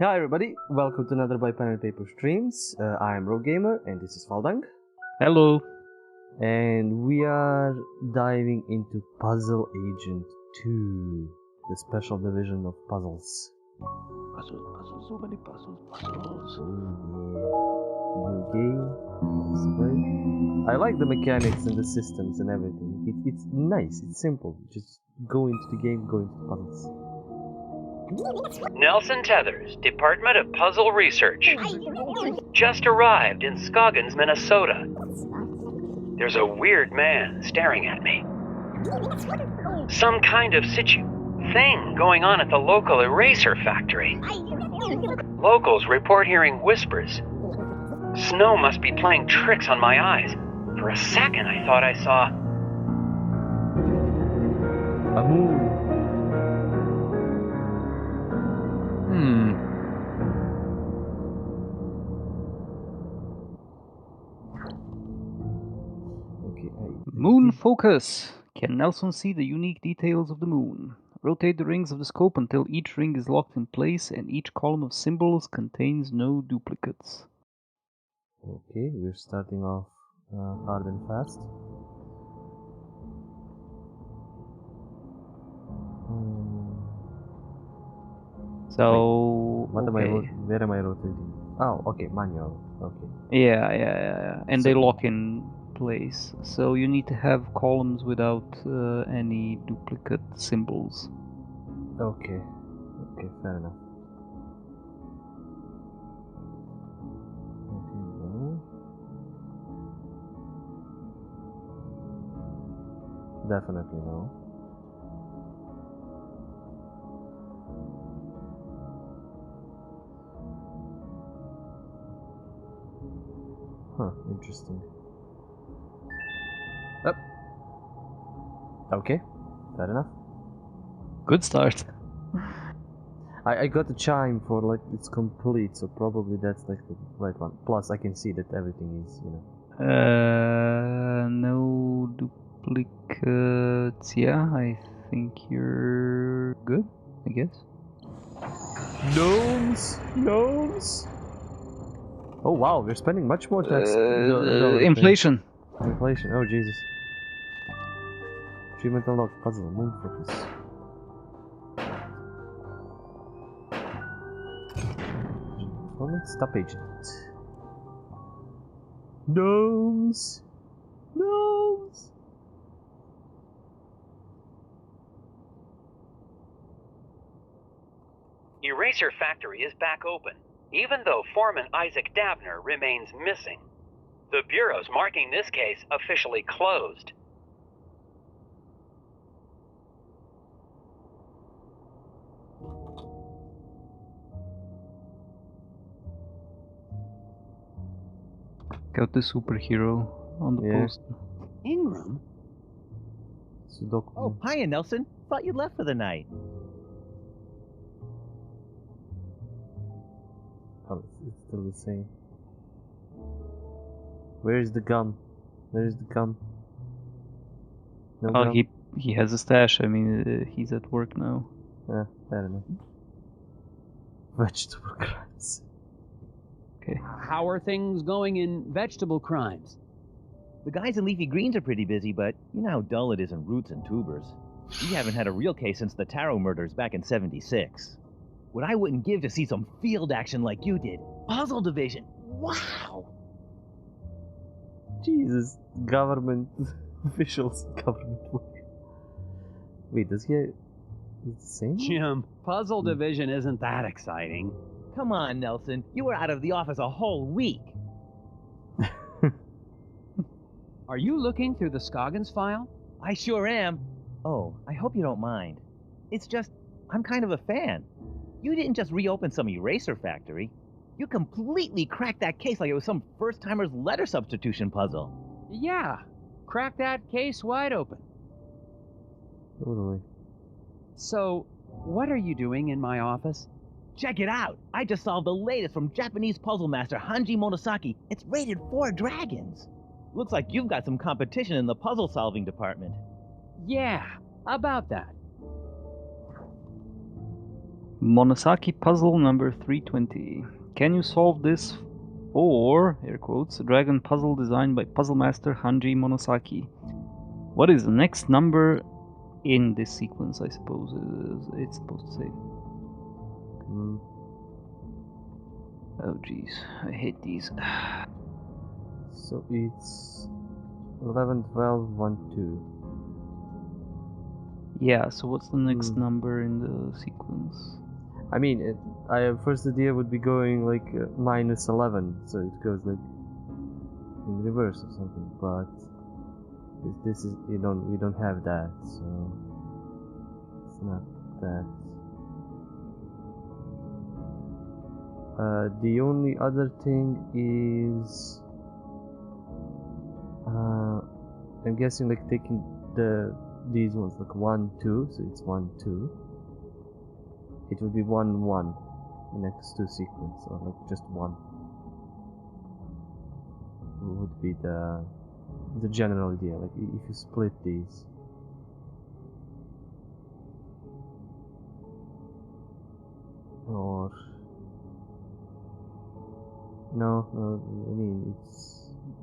Hi everybody, welcome to another by Pen and Paper streams. I am Rogue Gamer and this is Faldang. Hello. And we are diving into Puzzle Agent 2, the special division of puzzles. Puzzles, so many puzzles. Oh yeah. New game. Let's play. I like the mechanics and the systems and everything. It's nice, it's simple. Just go into the game, go into the puzzles. Nelson Tethers, Department of Puzzle Research. Just arrived in Scoggins, Minnesota. There's a weird man staring at me. Some kind of thing going on at the local eraser factory. Locals report hearing whispers. Snow must be playing tricks on my eyes. For a second, I thought I saw a moon. Moon focus. Can Nelson see the unique details of the moon? Rotate the rings of the scope until each ring is locked in place and each column of symbols contains no duplicates. Okay, we're starting off hard and fast. So, where am I rotating? Oh, okay, manual. Okay. Yeah. And they lock in place. So you need to have columns without any duplicate symbols. Okay, fair enough. Okay, no. Definitely no. Huh, interesting. Up. Okay, fair enough. Good start. I got the chime for like it's complete, so probably that's like the right one. Plus I can see that everything is, No duplicates. Yeah, I think you're good, I guess. Gnomes! Oh wow, we're spending much more time. Inflation. Inflation, oh Jesus. Achievement unlocked, puzzle, moon focus. Stop agent. Gnomes! Eraser Factory is back open, even though Foreman Isaac Dabner remains missing. The Bureau's marking this case officially closed. Got the superhero on the poster. Ingram? Sudoku. Oh, hiya, Nelson. Thought you'd left for the night. Oh, it's still the same. Where's the gun? No gun? He has a stash. I mean, he's at work now. Yeah, fair enough. Vegetable crimes. Okay. How are things going in vegetable crimes? The guys in leafy greens are pretty busy, but you know how dull it is in roots and tubers. We haven't had a real case since the Taro murders back in '76. What I wouldn't give to see some field action like you did. Puzzle division. Wow! Jesus, government officials, government work. Wait, does he? It's the same? Jim, puzzle division isn't that exciting. Come on, Nelson. You were out of the office a whole week. Are you looking through the Scoggins file? I sure am. Oh, I hope you don't mind. It's just, I'm kind of a fan. You didn't just reopen some eraser factory. You completely cracked that case like it was some first-timer's letter substitution puzzle. Yeah, crack that case wide open. Totally. So, what are you doing in my office? Check it out! I just solved the latest from Japanese puzzle master Hanji Monosaki. It's rated 4 dragons. Looks like you've got some competition in the puzzle-solving department. Yeah, about that. Monosaki puzzle number 320. Can you solve this for, air quotes, a dragon puzzle designed by puzzle master Hanji Monosaki? What is the next number in this sequence, I suppose it's supposed to say. Oh jeez, I hate these. So it's 11, 12, 1, 2. Yeah, so what's the next number in the sequence? I mean, first idea would be going like minus 11, so it goes like in reverse or something. But this is we don't have that, so it's not that. The only other thing is I'm guessing like taking these ones like 1, 2, so it's 1, 2. It would be 1, 1, the next two sequence, or like just 1. Would be the general idea. Like if you split these. Or no, I mean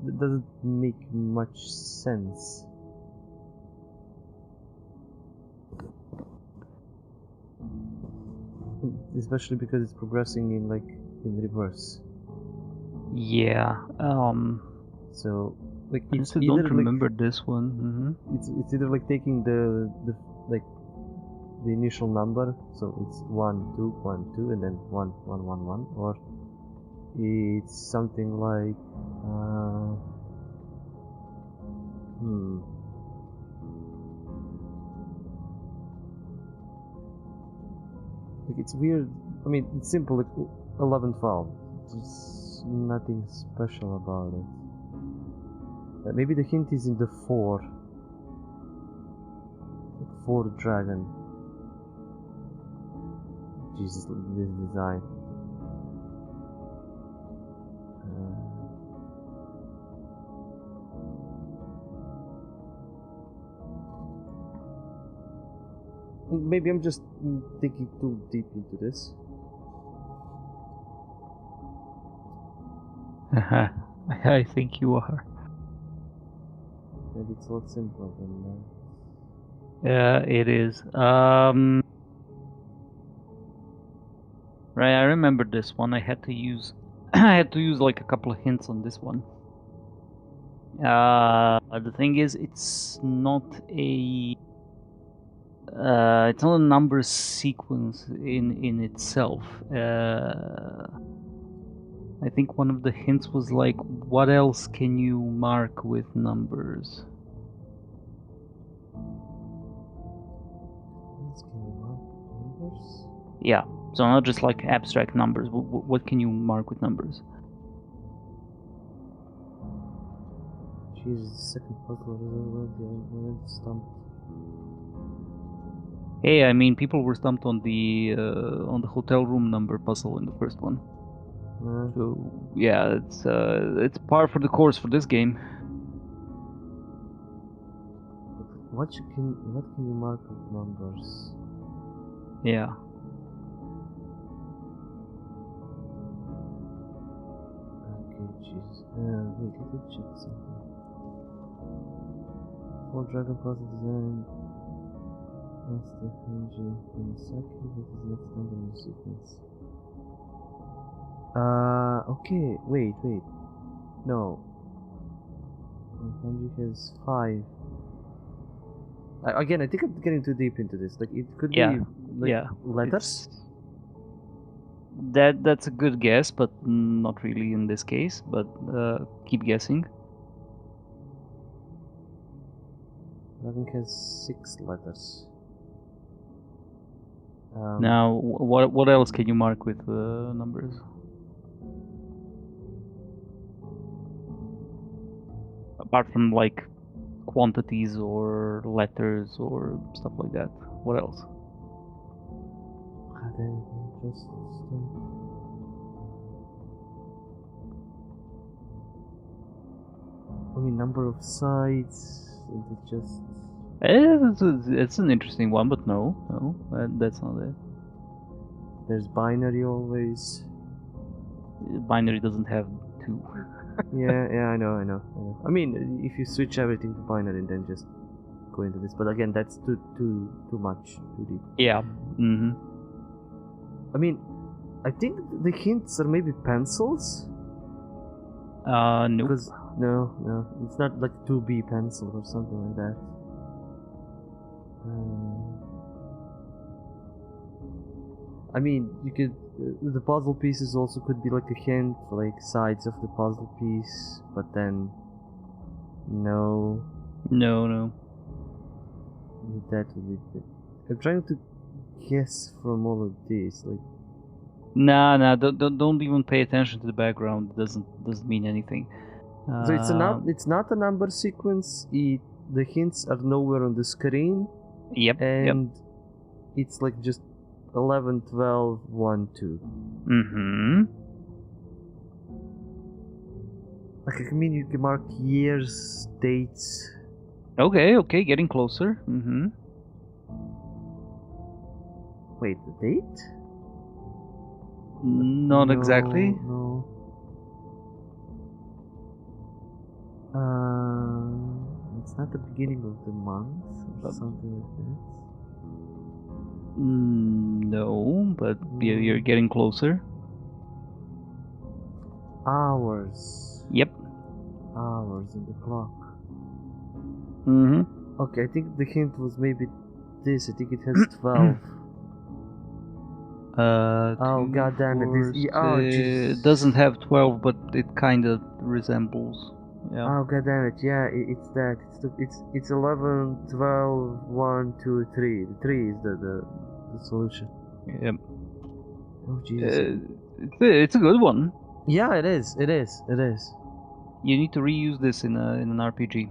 it doesn't make much sense. Especially because it's progressing in reverse. Yeah. So like I it's also either don't remember this one. It's either like taking the initial number, so it's 1, 2, 1, 2, and then 1, 1, 1, 1, or it's something like like it's weird. I mean, it's simple, like 11, 12. There's nothing special about it. Maybe the hint is in the 4. Like 4 dragon. Jesus, this design. Maybe I'm just thinking too deep into this. I think you are. Maybe it's a lot simpler than that. Yeah, it is. Right, I remember this one. I had to use like a couple of hints on this one. The thing is, it's not a number sequence in itself. I think one of the hints was like, what else can you mark with numbers? Yeah, so not just like abstract numbers. What can you mark with numbers? Jesus, second puzzle is stumped. Hey, I mean, people were stumped on the hotel room number puzzle in the first one. So yeah, it's par for the course for this game. What can you mark with numbers? Yeah. Okay, jeez. Wait, let me check something. 4 dragon puzzle design. Master Hanji Monosaki. What is the next number in the sequence? Okay, wait. No. Hanji has 5. Again, I think I'm getting too deep into this. Like, it could be letters. That's a good guess, but not really in this case. But keep guessing. Dragon has 6 letters. Now, what else can you mark with numbers? Apart from like quantities or letters or stuff like that, what else? I mean, number of sides. It's just. It's an interesting one, but no, that's not it. There's binary always. Binary doesn't have 2. Yeah, I know. I mean, if you switch everything to binary and then just go into this, but again, that's too much, too deep. Yeah. Mm-hmm. I mean, I think the hints are maybe pencils. Nope. Because no, it's not like 2B pencil or something like that. I mean, you could. The puzzle pieces also could be like a hint, like sides of the puzzle piece, but then no. No. That would be good. I'm trying to guess from all of this, like. Nah. Don't even pay attention to the background. It doesn't mean anything. So it's not a number sequence. The hints are nowhere on the screen. Yep. And it's like just 11, 12, 1, 2. Mm-hmm. Like, I mean, you can mark years, dates. Okay, getting closer. Mm-hmm. Wait, the date? Not exactly. No. It's not the beginning of the month or something like that. No, but you're getting closer. Hours. Yep. Hours in the clock. Mm-hmm. Okay, I think the hint was maybe this. I think it has 12. Oh, god damn it. It doesn't have 12, but it kind of resembles. Yeah. Oh, god damn it. Yeah, it's that. It's 11, 12, 1, 2, 3. The 3 is the solution. Yep. Oh, Jesus. It's a good one. Yeah, it is. You need to reuse this in an RPG.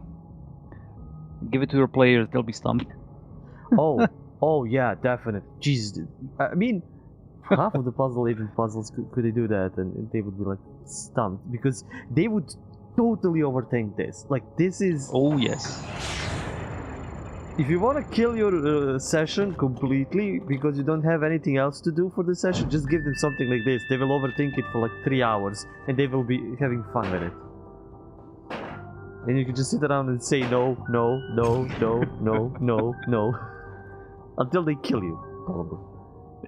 Give it to your players; they'll be stumped. Oh yeah, definitely. Jesus, I mean, half of the puzzle agent puzzles could they do that, and they would be like stumped because they would totally overthink this. Like this is. Oh yes. If you want to kill your session completely because you don't have anything else to do for the session, just give them something like this. They will overthink it for like 3 hours, and they will be having fun with it. And you can just sit around and say no, until they kill you, probably.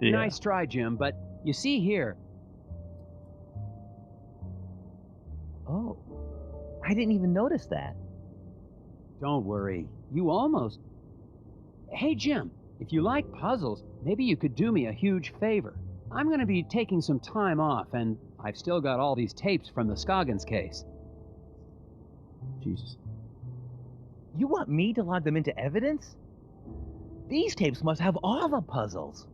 Yeah. Nice try, Jim, but you see here. Oh, I didn't even notice that. Don't worry, you almost. Hey, Jim, if you like puzzles, maybe you could do me a huge favor. I'm going to be taking some time off, and I've still got all these tapes from the Scoggins case. Jesus. You want me to log them into evidence? These tapes must have all the puzzles.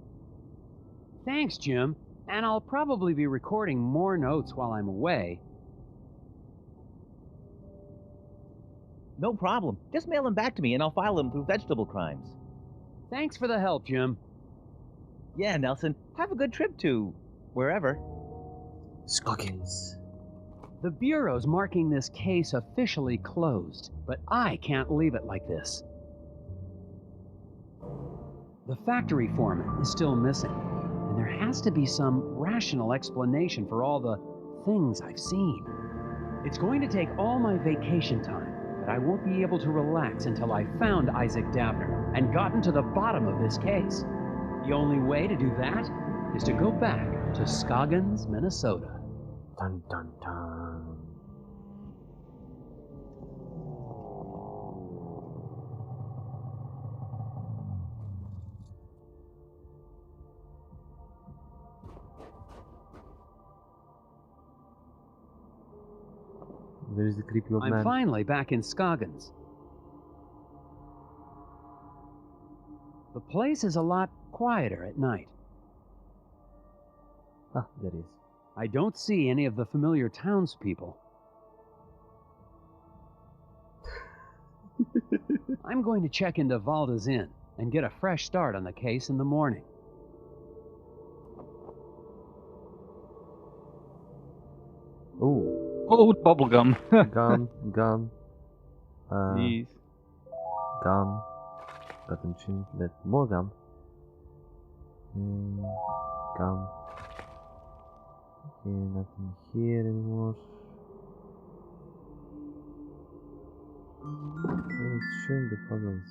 Thanks, Jim, and I'll probably be recording more notes while I'm away. No problem. Just mail them back to me and I'll file them through vegetable crimes. Thanks for the help, Jim. Yeah, Nelson. Have a good trip to wherever. Scoggins. The Bureau's marking this case officially closed, but I can't leave it like this. The factory foreman is still missing, and there has to be some rational explanation for all the things I've seen. It's going to take all my vacation time, but I won't be able to relax until I've found Isaac Davner and gotten to the bottom of this case. The only way to do that is to go back to Scoggins, Minnesota. Dun dun dun. There's the creepy old man. I'm finally back in Scoggins. The place is a lot quieter at night. Ah, there is. I don't see any of the familiar townspeople. I'm going to check into Valda's Inn and get a fresh start on the case in the morning. Oh. Oh, bubblegum. Gum. Jeez. Gum. Got them chewing. More gum. Come. Okay, nothing here anymore. Oh, it's showing the puzzles.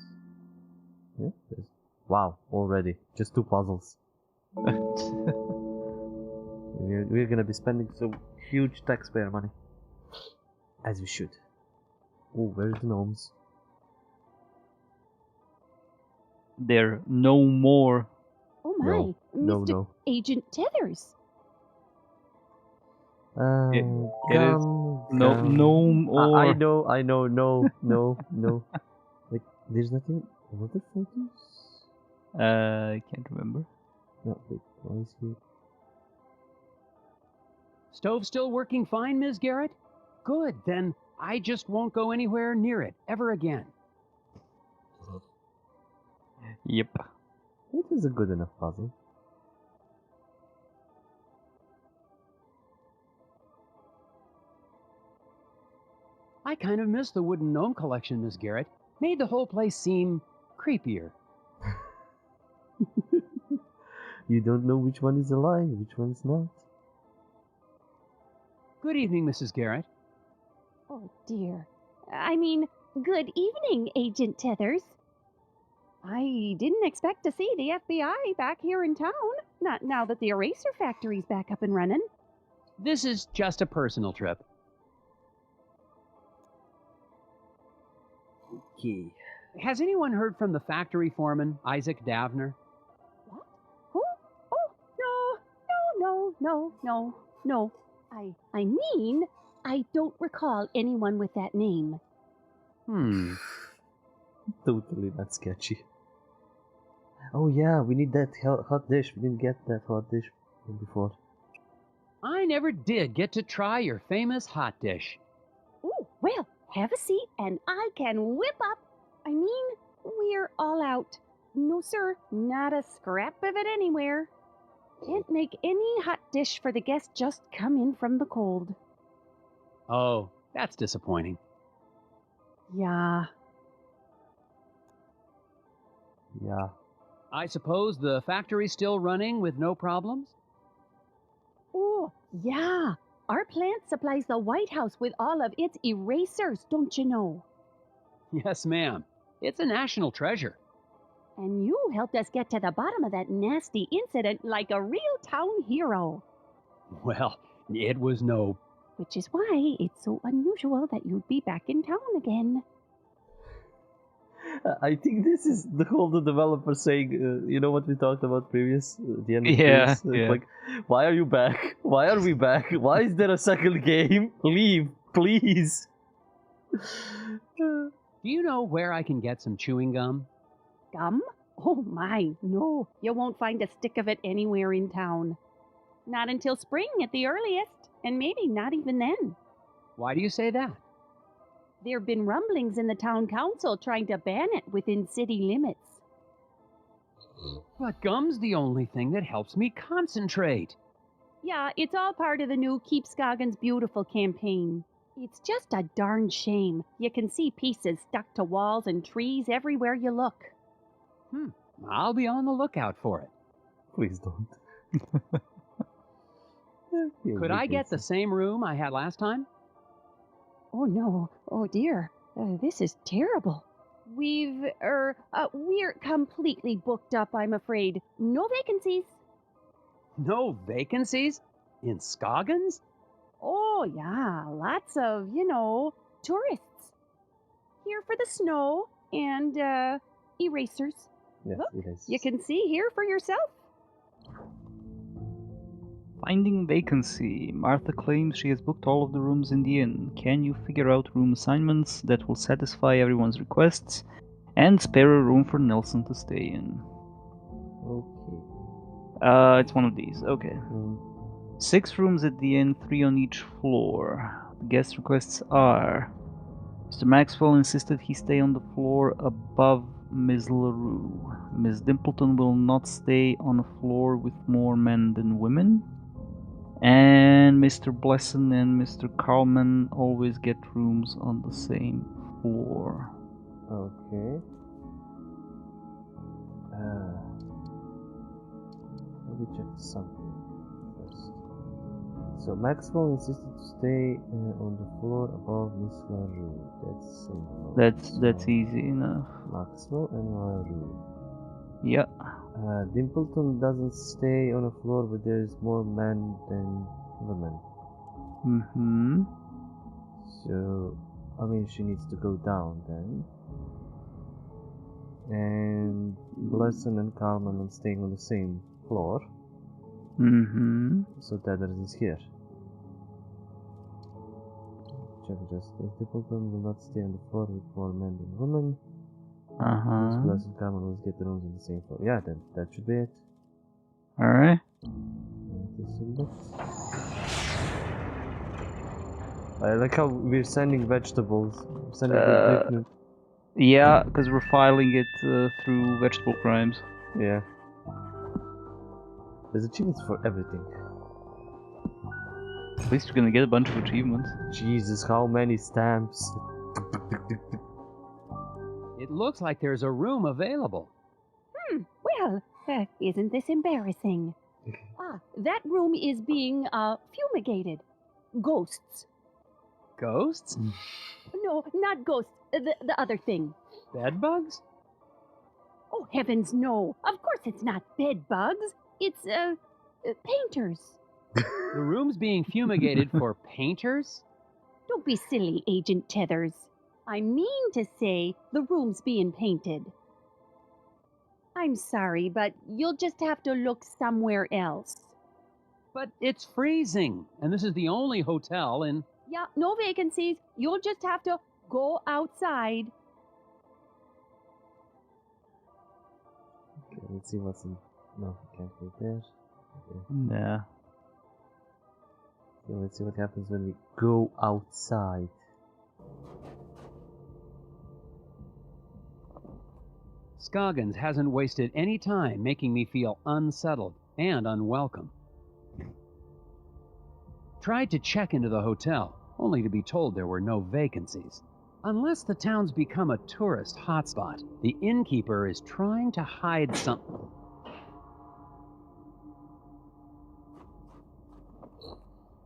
Yeah, there's... Wow, already. Just 2 puzzles. We're gonna be spending some huge taxpayer money. As we should. Oh, where's the gnomes? There no more. Oh my, No, Mr. no. Agent Tethers. It is Gum, no gum. gnome or I know, no. Like, there's nothing. What the photos? I can't remember. No, wait, why is he? Stove still working fine, Ms. Garrett? Good, then I just won't go anywhere near it ever again. Yep. It is a good enough puzzle. I kind of miss the wooden gnome collection, Ms. Garrett. Made the whole place seem creepier. You don't know which one is a lie, which one is not. Good evening, Mrs. Garrett. Oh dear. I mean, good evening, Agent Tethers. I didn't expect to see the FBI back here in town, not now that the eraser factory's back up and running. This is just a personal trip. Okay. Has anyone heard from the factory foreman, Isaac Davner? What? Who? Oh, no. I mean, I don't recall anyone with that name. Totally not sketchy. Oh yeah, we need that hot dish. We didn't get that hot dish before. I never did get to try your famous hot dish. Oh, well, have a seat and I can whip up. I mean, we're all out. No, sir, not a scrap of it anywhere. Can't make any hot dish for the guests just come in from the cold. Oh, that's disappointing. Yeah. Yeah. I suppose the factory's still running with no problems? Oh, yeah. Our plant supplies the White House with all of its erasers, don't you know? Yes, ma'am. It's a national treasure. And you helped us get to the bottom of that nasty incident like a real town hero. Well, it was no... Which is why it's so unusual that you'd be back in town again. I think this is the whole developer saying, you know what we talked about previous, the end of Yeah, this? yeah. Like, why are you back? Why are we back? Why is there a second game? Leave, please. Do you know where I can get some chewing gum? Gum? Oh my, no. You won't find a stick of it anywhere in town. Not until spring at the earliest, and maybe not even then. Why do you say that? There have been rumblings in the town council trying to ban it within city limits. But gum's the only thing that helps me concentrate. Yeah, it's all part of the new Keep Scoggins Beautiful campaign. It's just a darn shame. You can see pieces stuck to walls and trees everywhere you look. I'll be on the lookout for it. Please don't. Could I get the same room I had last time? Oh no, oh dear, this is terrible. We're completely booked up, I'm afraid. No vacancies. No vacancies? In Scoggins? Oh yeah, lots of, tourists. Here for the snow and, erasers. Yes, Look, it is. you can see here for yourself. Finding vacancy. Martha claims she has booked all of the rooms in the inn. Can you figure out room assignments that will satisfy everyone's requests and spare a room for Nelson to stay in? Okay. It's one of these. Okay. 6 rooms at the inn, 3 on each floor. The guest requests are: Mr. Maxwell insisted he stay on the floor above Ms. LaRue. Ms. Dimpleton will not stay on a floor with more men than women. And Mr. Blesson and Mr. Carlman always get rooms on the same floor. Okay. let me check something first. So Maxwell insisted to stay on the floor above Miss LaRue. That's simple. That's So, easy enough. Maxwell and LaRue. Yeah. Dimpleton doesn't stay on a floor where there's more men than women. Mm-hmm. So, I mean, she needs to go down then. And Blesson and Carmen are staying on the same floor. Mm-hmm. So Tethers is here. Check justice. Dimpleton will not stay on the floor with more men than women. Uh-huh. Blesson and Carmen will get the rooms on the same floor. Yeah, then that should be it. Alright. This will look. I like how we're sending vegetables. We're sending different. Yeah, because we're filing it through vegetable crimes. Yeah. There's achievements for everything. At least you're gonna get a bunch of achievements. Jesus, how many stamps? It looks like there's a room available. Well, isn't this embarrassing? That room is being fumigated. Ghosts. Ghosts? No, not ghosts. The other thing. Bedbugs? Oh, heavens, no. Of course it's not bed bugs. It's, painters. The room's being fumigated for painters? Don't be silly, Agent Tethers. I mean to say the room's being painted. I'm sorry, but you'll just have to look somewhere else. But it's freezing, and this is the only hotel in... Yeah, no vacancies. You'll just have to go outside. Okay, let's see what's in. No, can't go there. Okay. Nah. So let's see what happens when we go outside. Scoggins hasn't wasted any time making me feel unsettled and unwelcome. Tried to check into the hotel, only to be told there were no vacancies. Unless the town's become a tourist hotspot, the innkeeper is trying to hide something.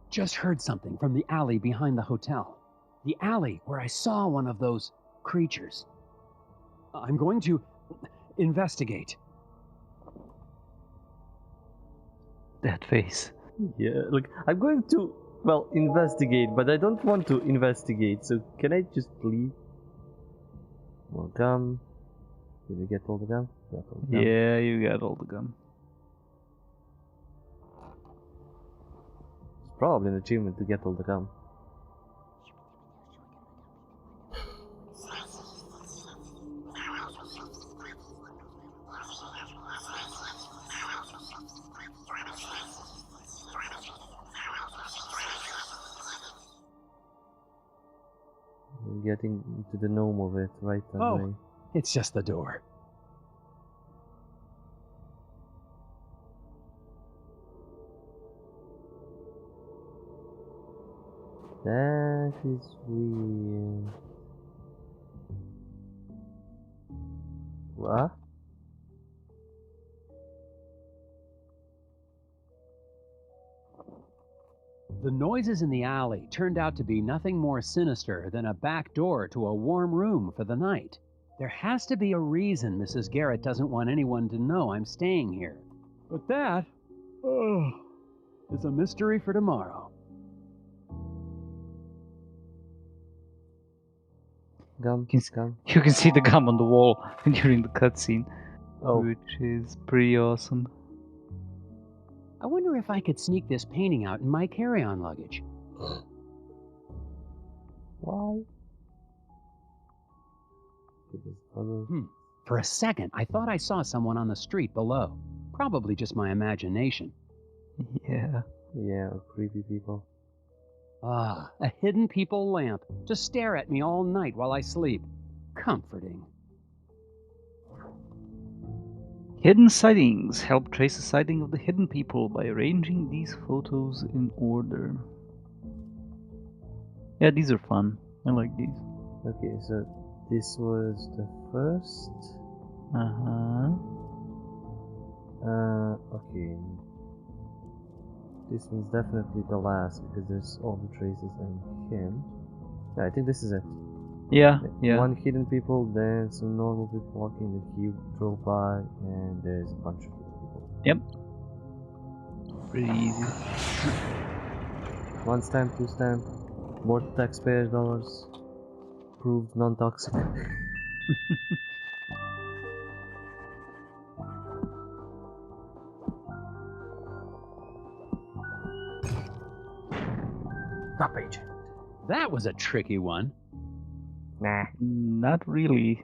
Just heard something from the alley behind the hotel. The alley where I saw one of those creatures. I'm going to investigate. That face. Yeah, look, I'm going to, well, investigate, but I don't want to investigate, so can I just leave? More gum. Did we get all the gum? Got all the gum. Yeah, you got all the gum. It's probably an achievement to get all the gum. We're getting into the gnome of it right away. Oh, it's just the door. That is weird. What? The noises in the alley turned out to be nothing more sinister than a back door to a warm room for the night. There has to be a reason Mrs. Garrett doesn't want anyone to know I'm staying here. But that, is a mystery for tomorrow. Gum, gum. You can see the gum on the wall during the cutscene, Oh, which is pretty awesome. I wonder if I could sneak this painting out in my carry-on luggage. why? It is puzzle. For a second, I thought I saw someone on the street below. Probably just my imagination. Yeah. Yeah, or creepy people. Ah, a hidden people lamp to stare at me all night while I sleep. Comforting. Hidden sightings. Help trace the sighting of the hidden people by arranging these photos in order. Yeah, these are fun. I like these. Okay, so this was the first. Okay. This one's definitely the last because there's all the traces and him. Yeah, I think this is it. Yeah, yeah. One hidden people, then some normal people walking that he drove by, and there's a bunch of people. Yep. Pretty easy. One stamp, two stamp, more taxpayer dollars, proved non-toxic. Top agent. That was a tricky one. Nah. Not really.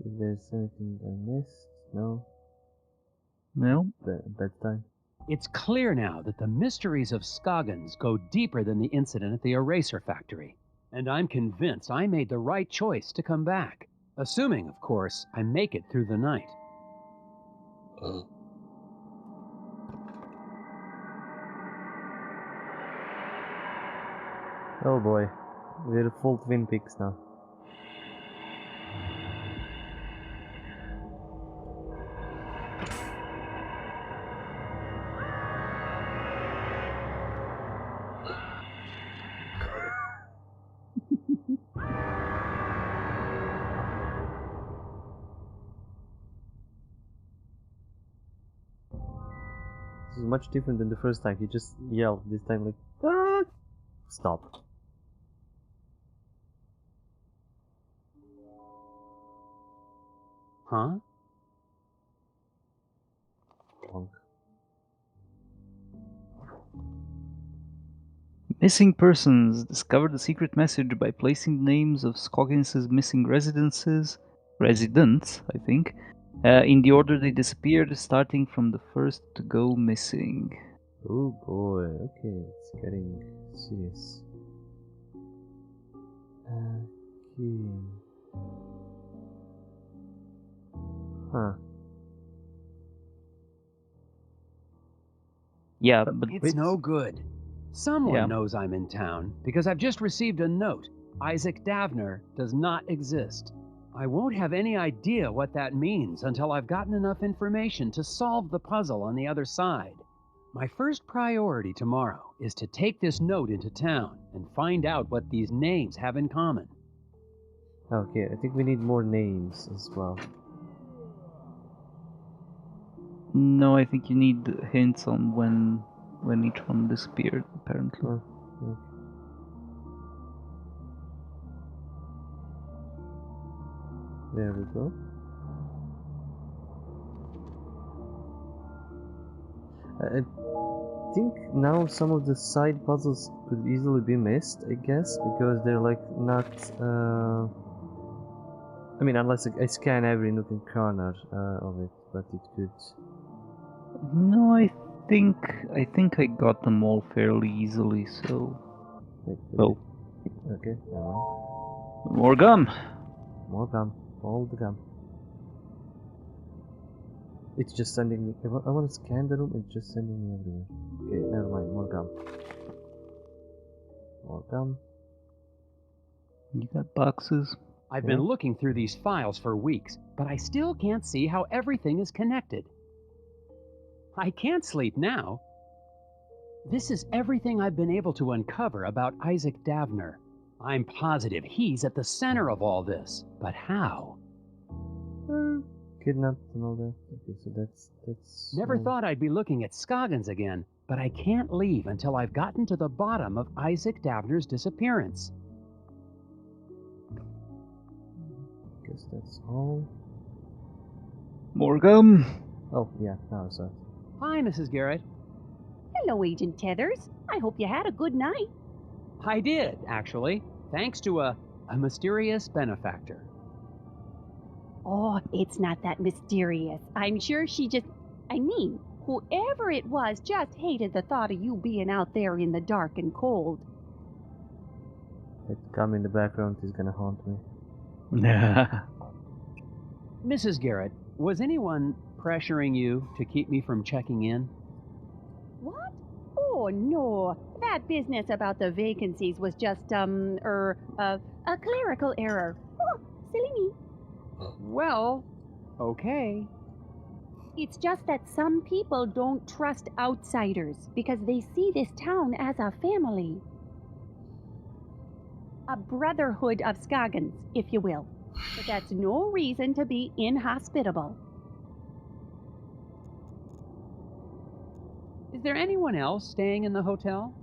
If there's anything I missed, no. No. Bedtime. It's clear now that the mysteries of Scoggins go deeper than the incident at the eraser factory. And I'm convinced I made the right choice to come back. Assuming, of course, I make it through the night. Oh boy. We're full Twin Peaks now. This is much different than the first time. He just yelled. This time like, ah! Stop. Huh? Bonk. Missing persons discovered the secret message by placing the names of Scoggins' missing residents, I think, in the order they disappeared, starting from the first to go missing. Oh boy, okay, it's getting serious. Okay. Huh. Yeah, but It's no good. Someone Yeah. knows I'm in town because I've just received a note. Isaac Davner does not exist. I won't have any idea what that means until I've gotten enough information to solve the puzzle on the other side. My first priority tomorrow is to take this note into town and find out what these names have in common. Okay, I think we need more names as well. no, I think you need hints on when each one disappeared, apparently. Oh, okay. There we go. I think now some of the side puzzles could easily be missed, I guess, because they're like not. I mean, unless I scan every nook and corner of it, but it could. No, I think I got them all fairly easily, so... Wait, Oh, okay, never mind. more gum! More gum, all the gum. It's just sending me. I want to scan the room. It's just sending me everywhere. Okay, never mind. More gum. More gum. You got boxes? I've been looking through these files for weeks, but I still can't see how everything is connected. I can't sleep now. This is everything I've been able to uncover about Isaac Davner. I'm positive he's at the center of all this, but how? Kidnapped and all that. Okay, so that's. Never thought I'd be looking at Scoggins again, but I can't leave until I've gotten to the bottom of Isaac Davner's disappearance. Guess that's all. More gum! Oh yeah, now I saw it. Hi, Mrs. Garrett. Hello, Agent Tethers. I hope you had a good night. I did, actually, thanks to a mysterious benefactor. Oh, it's not that mysterious. I'm sure she just... I mean, whoever it was just hated the thought of you being out there in the dark and cold. That gum in the background is gonna haunt me. Mrs. Garrett, was anyone pressuring you to keep me from checking in? What? Oh, no. That business about the vacancies was just, a clerical error. Oh, silly me. Well, okay. It's just that some people don't trust outsiders because they see this town as a family. A brotherhood of Scoggins, if you will. But that's no reason to be inhospitable. Is there anyone else staying in the hotel?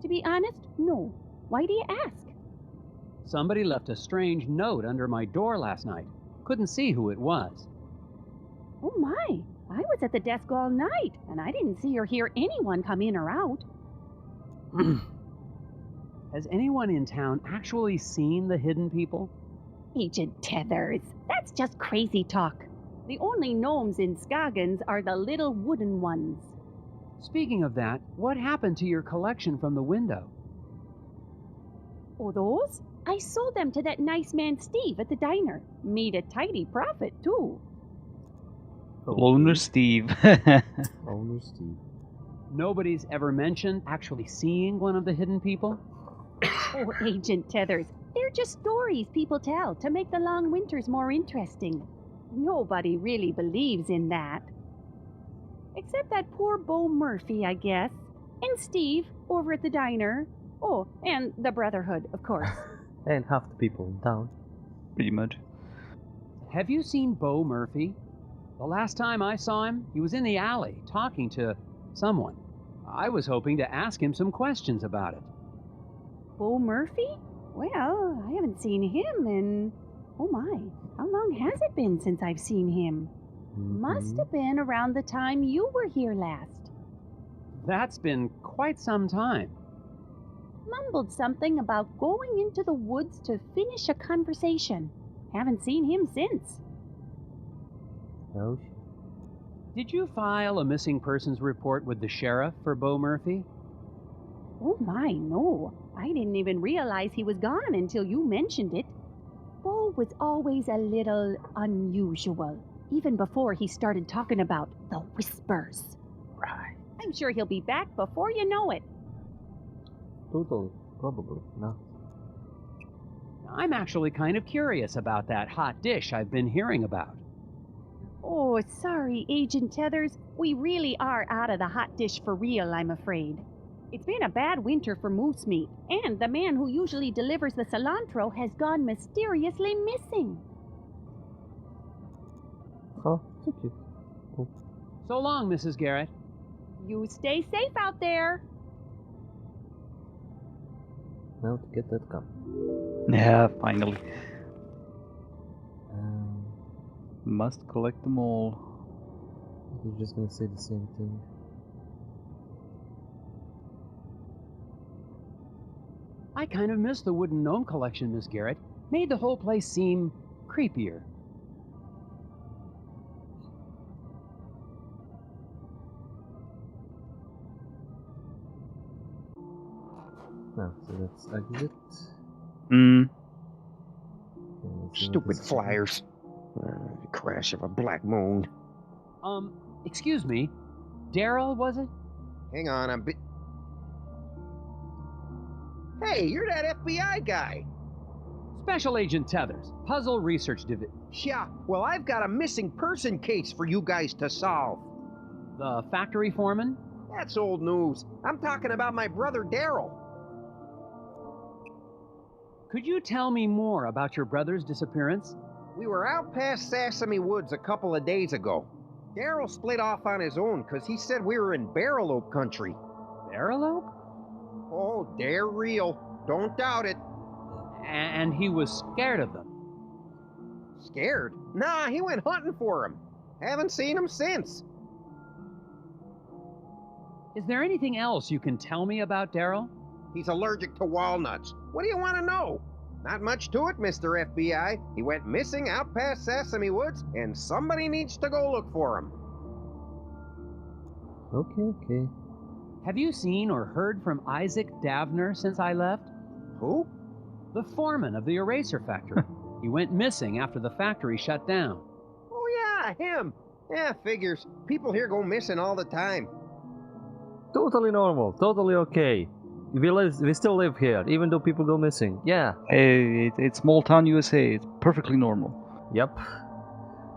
To be honest, no. Why do you ask? Somebody left a strange note under my door last night. Couldn't see who it was. Oh my, I was at the desk all night, and I didn't see or hear anyone come in or out. Has anyone in town actually seen the hidden people? Agent Tethers, that's just crazy talk. The only gnomes in Scoggins are the little wooden ones. Speaking of that, what happened to your collection from the window? Oh, those? I sold them to that nice man Steve at the diner. Made a tidy profit, too. Loner Steve. Owner Steve. Nobody's ever mentioned actually seeing one of the hidden people? Oh, Agent Tethers, they're just stories people tell to make the long winters more interesting. Nobody really believes in that. Except that poor Bo Murphy, I guess. And Steve, over at the diner. Oh, and the Brotherhood, of course. And half the people in town. Pretty much. Have you seen Bo Murphy? The last time I saw him, he was in the alley talking to someone. I was hoping to ask him some questions about it. Bo Murphy? Well, I haven't seen him in... Oh my, how long has it been since I've seen him? Must have been around the time you were here last. That's been quite some time. Mumbled something about going into the woods to finish a conversation. Haven't seen him since. Oh, Did you file a missing persons report with the sheriff for Bo Murphy? Oh my, no. I didn't even realize he was gone until you mentioned it. Bo was always a little unusual, even before he started talking about the whispers. right. I'm sure he'll be back before you know it. Totally. Probably. No. I'm actually kind of curious about that hot dish I've been hearing about. Oh, sorry, Agent Tethers. We really are out of the hot dish for real, I'm afraid. It's been a bad winter for moose meat, and the man who usually delivers the cilantro has gone mysteriously missing. Oh, thank you. Oh. So long, Mrs. Garrett. You stay safe out there. Now to get that cup. Yeah, finally. Um, Must collect them all. you're just gonna say the same thing. I kind of miss the wooden gnome collection, Miss Garrett. Made the whole place seem creepier. No, so that's exit. Mm. Okay, let's see what Stupid this is. flyers. Crash of a black moon. Excuse me. Daryl, was it? Hang on, I'm Hey, you're that FBI guy. Special Agent Tethers, Puzzle Research Division. Yeah, well, I've got a missing person case for you guys to solve. The factory foreman? That's old news. I'm talking about my brother Daryl. Could you tell me more about your brother's disappearance? We were out past Sesame Woods a couple of days ago. Daryl split off on his own because he said we were in Barrel Oak country. Barrel Oak? Oh, they're real. Don't doubt it. And he was scared of them. Scared? Nah, he went hunting for him. Haven't seen him since. Is there anything else you can tell me about Daryl? He's allergic to walnuts. What do you want to know? Not much to it, Mr. FBI. He went missing out past Sesame Woods, and somebody needs to go look for him. Okay. Have you seen or heard from Isaac Davner since I left? Who? The foreman of the eraser factory. He went missing after the factory shut down. Oh, yeah, him. Yeah, figures. People here go missing all the time. Totally normal. Totally okay. We still live here, even though people go missing. Yeah. Hey, it's small town USA. It's perfectly normal. Yep.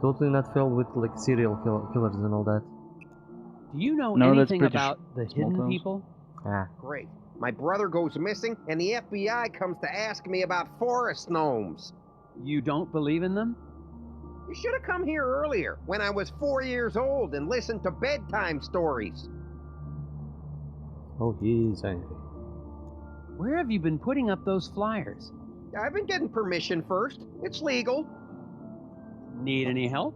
Totally not filled with like serial killers and all that. Do you know No, that's anything British. about the Small hidden towns. people? Ah, Great. My brother goes missing, and the FBI comes to ask me about forest gnomes. You don't believe in them? You should have come here earlier, when I was 4 years old, and listened to bedtime stories. oh, he's angry. Where have you been putting up those flyers? I've been getting permission first. It's legal. Need any help?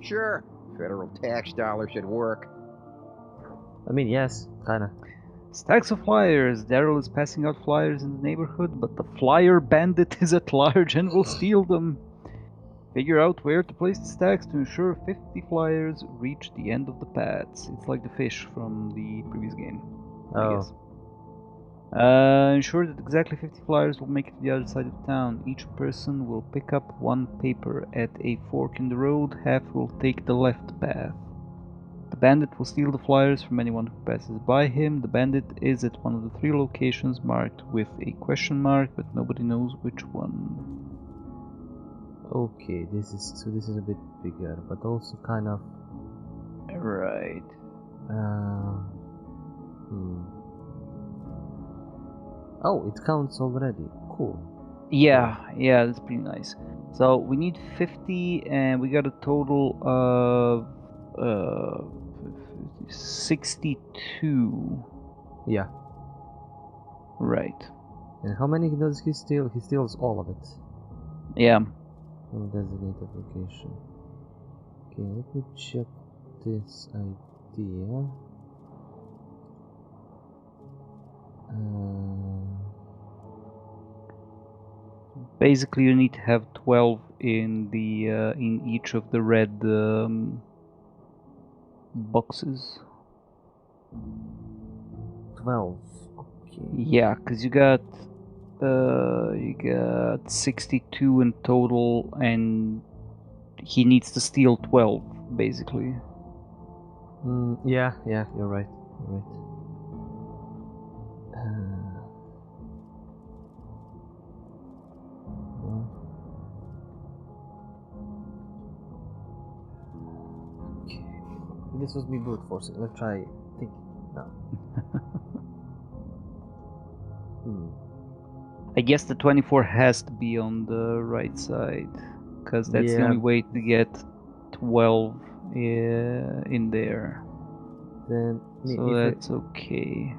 Sure, federal tax dollars should work. I mean, yes, kinda. Stacks of flyers. Daryl is passing out flyers in the neighborhood, but the flyer bandit is at large and will steal them. Figure out where to place the stacks to ensure 50 flyers reach the end of the paths. It's like the fish from the previous game, I Oh. guess. Ensure that exactly 50 flyers will make it to the other side of town. Each person will pick up one paper at a fork in the road. Half will take the left path. The bandit will steal the flyers from anyone who passes by him. The bandit is at one of the 3 locations marked with a question mark, but nobody knows which one. Okay, this is a bit bigger, but also kind of. Right. Oh, it counts already. Cool. Yeah, that's pretty nice. So we need 50, and we got a total of 62. Yeah. Right. And how many does he steal? He steals all of it. Yeah. From designated location. Okay, let me check this idea. Basically, you need to have 12 in the in each of the red boxes. 12. Okay. Yeah, because you got 62 in total, and he needs to steal 12, basically. Yeah, you're right. You're right. Okay. This was me brute forcing. Let's try thinking now. I guess the 24 has to be on the right side, because that's the Yeah. only way to get 12 in there. Then, So that's okay.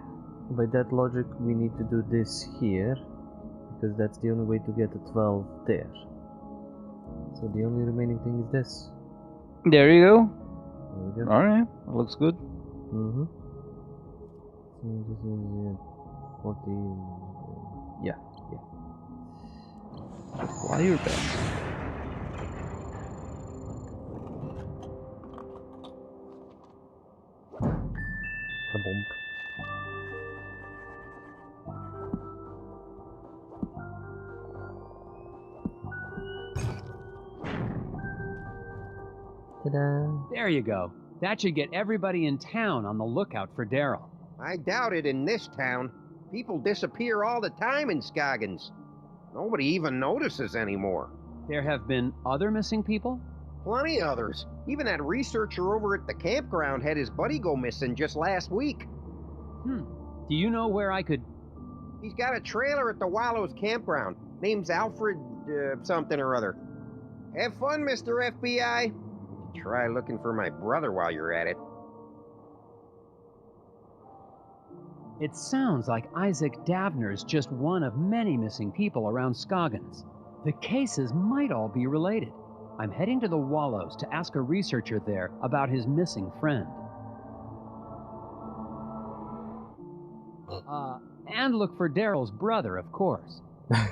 By that logic, we need to do this here, because that's the only way to get a 12 there. So the only remaining thing is this. There you go. There we go. Alright, that looks good. So this is 14. Yeah. Flyer band. Ka-bonk. Ta-da! There you go. That should get everybody in town on the lookout for Daryl. I doubt it in this town. People disappear all the time in Scoggins. Nobody even notices anymore. There have been other missing people? Plenty others. Even that researcher over at the campground had his buddy go missing just last week. Do you know where I could... He's got a trailer at the Wallows campground. Name's Alfred, something or other. Have fun, Mr. FBI. Try looking for my brother while you're at it. It sounds like Isaac Davner's just one of many missing people around Scoggins. The cases might all be related. I'm heading to the Wallows to ask a researcher there about his missing friend. And look for Daryl's brother, of course. Okay,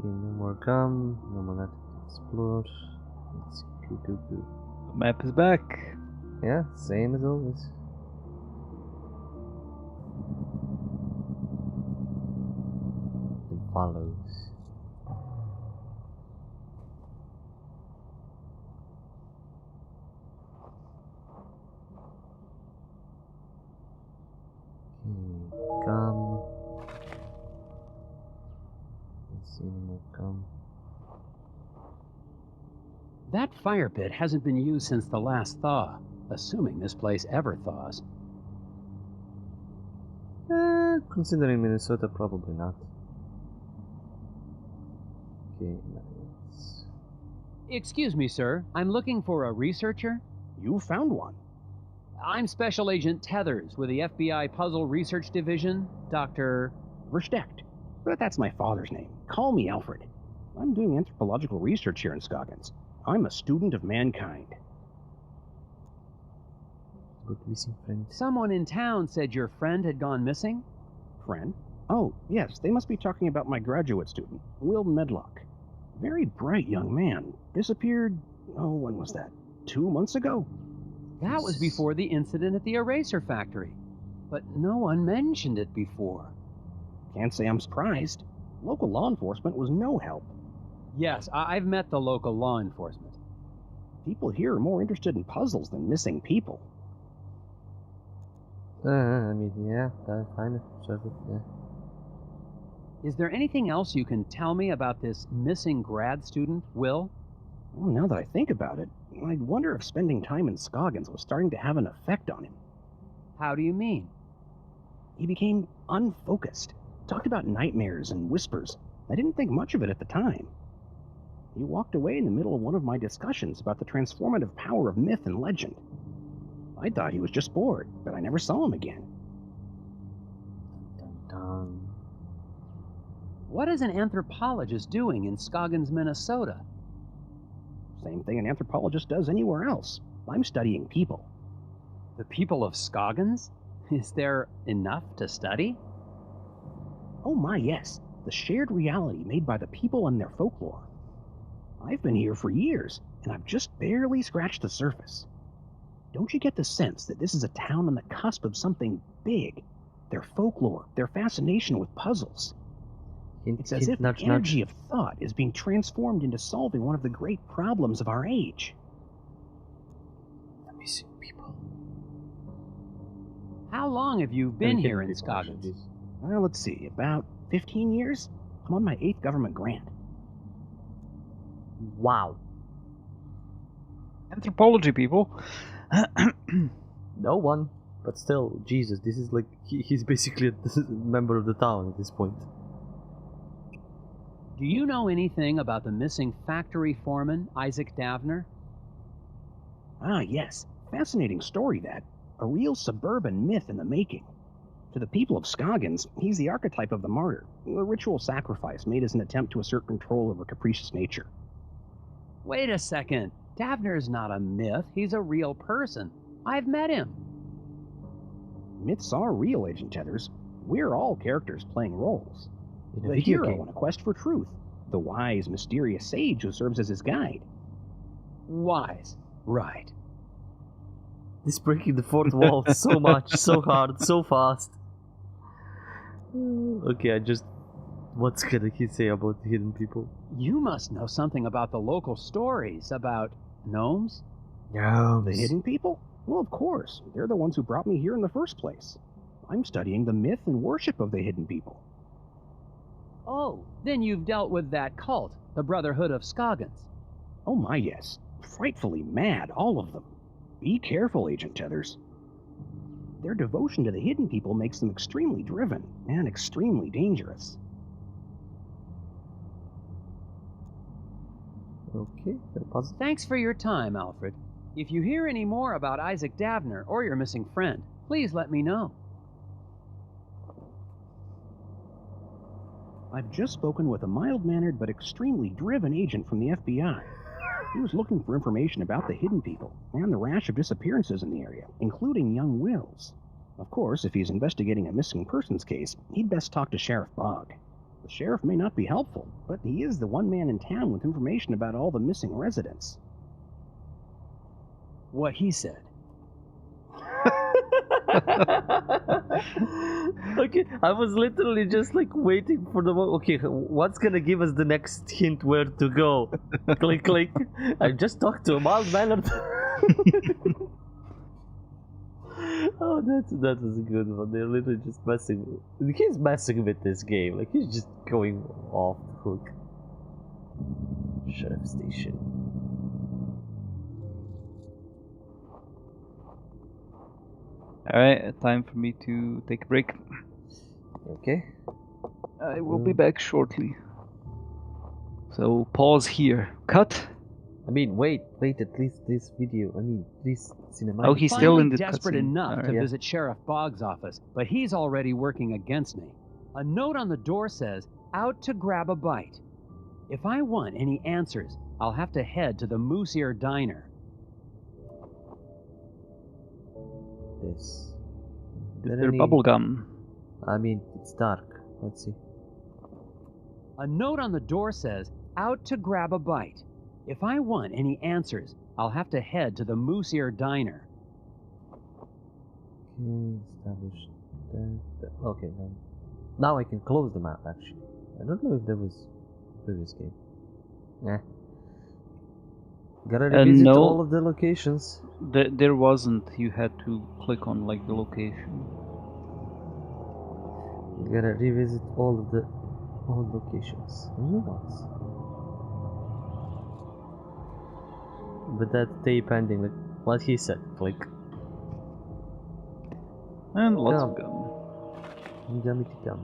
no more gum, no more that explore. Let's go. Map is back. Yeah, same as always. It follows. Okay, gum. That fire pit hasn't been used since the last thaw, assuming this place ever thaws. Considering Minnesota, probably not. Okay, let's... Excuse me, sir. I'm looking for a researcher. You found one. I'm Special Agent Tethers with the FBI Puzzle Research Division, Dr. Versteckt. But that's my father's name. Call me Alfred. I'm doing anthropological research here in Scoggins. I'm a student of mankind. Good missing friend. Someone in town said your friend had gone missing? Friend? Oh, yes, they must be talking about my graduate student, Will Medlock. Very bright young man. Disappeared, when was that? 2 months ago? That was before the incident at the eraser factory. But no one mentioned it before. Can't say I'm surprised. Local law enforcement was no help. Yes, I've met the local law enforcement. People here are more interested in puzzles than missing people. I mean, yeah, that kind of says it, yeah. Is there anything else you can tell me about this missing grad student, Will? Well, now that I think about it, I wonder if spending time in Scoggins was starting to have an effect on him. How do you mean? He became unfocused, talked about nightmares and whispers. I didn't think much of it at the time. He walked away in the middle of one of my discussions about the transformative power of myth and legend. I thought he was just bored, but I never saw him again. Dun, dun. What is an anthropologist doing in Scoggins, Minnesota? Same thing an anthropologist does anywhere else. I'm studying people. The people of Scoggins? Is there enough to study? Oh my, yes. The shared reality made by the people and their folklore. I've been here for years, and I've just barely scratched the surface. Don't you get the sense that this is a town on the cusp of something big? Their folklore, their fascination with puzzles. It's as if the energy of thought is being transformed into solving one of the great problems of our age. The missing people. How long have you been here in Scoggins? Well, let's see, about 15 years? I'm on my 8th government grant. Wow. Anthropology, people. No one. But still, Jesus, this is like, he's basically a member of the town at this point. Do you know anything about the missing factory foreman, Isaac Davner? Ah, yes. Fascinating story, that. A real suburban myth in the making. To the people of Scoggins, he's the archetype of the martyr, a ritual sacrifice made as an attempt to assert control over capricious nature. Wait a second. Davner's not a myth. He's a real person. I've met him. Myths are real, Agent Tethers. We're all characters playing roles. The hero on a quest for truth. The wise, mysterious sage who serves as his guide. Wise. Right. He's breaking the fourth wall so much, so hard, so fast. Okay, what's gonna he say about the hidden people? You must know something about the local stories about gnomes? Gnomes. The hidden people? Well, of course. They're the ones who brought me here in the first place. I'm studying the myth and worship of the hidden people. Oh, then you've dealt with that cult, the Brotherhood of Scoggins. Oh my, yes. Frightfully mad, all of them. Be careful, Agent Tethers. Their devotion to the hidden people makes them extremely driven and extremely dangerous. Okay, thanks for your time, Alfred. If you hear any more about Isaac Davner or your missing friend, please let me know. I've just spoken with a mild-mannered but extremely driven agent from the FBI. He was looking for information about the hidden people and the rash of disappearances in the area, including young Will's. Of course, if he's investigating a missing persons case, he'd best talk to Sheriff Bogg. The sheriff may not be helpful, but he is the one man in town with information about all the missing residents. What he said. Okay, I was literally just like waiting for the okay, what's gonna give us the next hint where to go? Click, click. I just talked to a mild-mannered. Oh, that was a good one. They're literally just messing. He's messing with this game. Like he's just going off the hook. Sheriff station. Alright, time for me to take a break. Okay. I will be back shortly. So pause here. Cut. I mean, wait at least this video. I mean, this cinematic. Oh, he's still in Finally the desperate cutscene. enough to Alright. visit Sheriff Boggs' office, but he's already working against me. A note on the door says, "Out to grab a bite." If I want any answers, I'll have to head to the Moose Ear Diner. This. Is there bubblegum? I mean, it's dark. Let's see. A note on the door says, "Out to grab a bite." If I want any answers, I'll have to head to the Moose Ear Diner. Okay, establish that. Okay, then. Now I can close the map, actually. I don't know if there was previous game. Gotta revisit no. all of the locations. There wasn't. You had to click on like the location. Gotta revisit all of the old locations. New ones. But that tape ending, like what he said, click. And lots of Gum. gum. Gummy gum.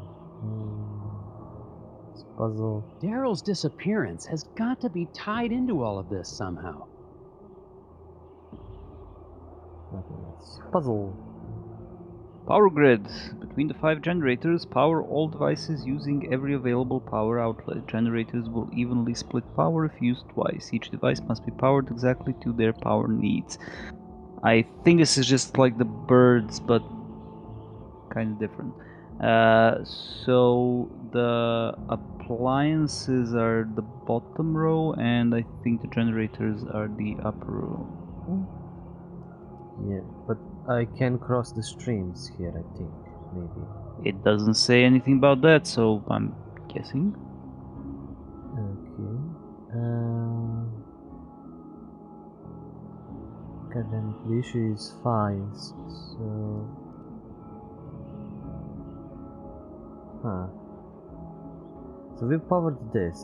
This puzzle. Daryl's disappearance has got to be tied into all of this somehow. Nothing else. Puzzle. Power grid. Between the 5 generators, power all devices using every available power outlet. Generators will evenly split power if used twice. Each device must be powered exactly to their power needs. I think this is just like the birds, but kind of different. So the appliances are the bottom row, and I think the generators are the upper row. Yeah, but I can cross the streams here, I think. Maybe. It doesn't say anything about that, so I'm guessing. Okay. God damn it, the issue is files, so... Huh. So we've powered this.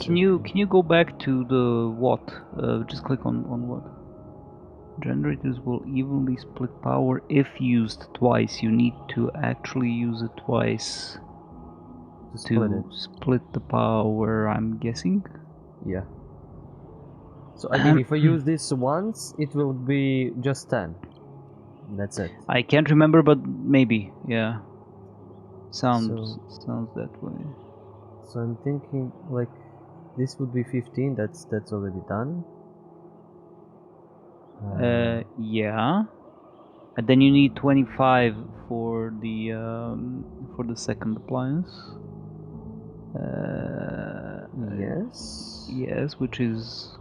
Can you go back to the what? Just click on what? Generators will evenly split power if used twice. You need to actually use it twice to split the power, I'm guessing. Yeah. So I mean, if I use this once, it will be just 10. That's it. I can't remember, but maybe, yeah. Sounds that way. So I'm thinking like this would be 15. That's already done. Yeah. And then you need 25 for the second appliance. Yes. Yes, which is